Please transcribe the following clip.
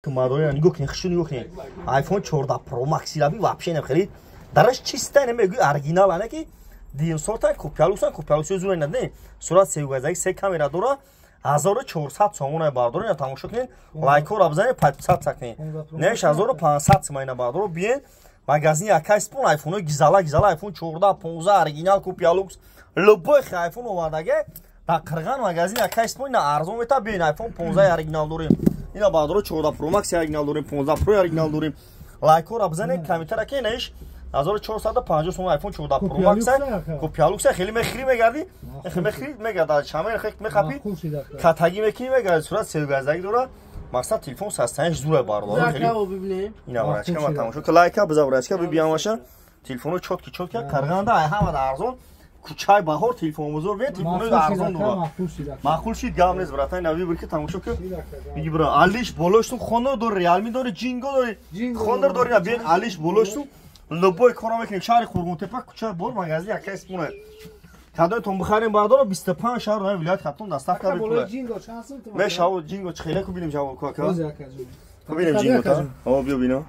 Мадоя нигох нехшуни гохни iPhone 14 Pro Max лаби вообще нехрид дараш чисто немегу оригинал ана ки дин сорта купялусан зура надне сурат севгазаги се камера дора 1400 сомона бардорин тамошо кунин лайкор абзани 500 сакни неш 1500 сомона бардор биен магазин акай спон iPhone гизала iPhone 14 15 оригинал купялукс любой iPhone овардаге та қирған магазин акай спон на арзон мета биен iPhone 15 оригинал дорим ина бардор 14 Pro Max оригинал дорим 15 Pro оригинал дорим лайкор абзани камера ки неш 1450 сом iPhone 14 Pro Max купялукса хели мехри мегарди мехри мегарда шамер хек мехапи катаги мекини мегарди сурат севгазаги дора мақсад телефон састанш зура бардор хели ина врачка ма тамошо ки лайка биза врачка бибиямаша телефону чотки қарғанда ҳама арзон кучай баҳор телефон бузург бе телефону арзон дора маъқул шид гам нест братан нави бир ки тамошо ки биги бра алиш болошту хонор дори Realme дори Jingo дори хонор дори на бен алиш болошту любой кора мекунем шаҳри Қурбонтепа куча бор магазин яка спуне кадоятон бихарем бардор 25 шаҳр нои вилоят хатун дастафка бекула мешав Jingo чхеле ку бинем ҷавоб ка ка бинем Jingo та о биё бино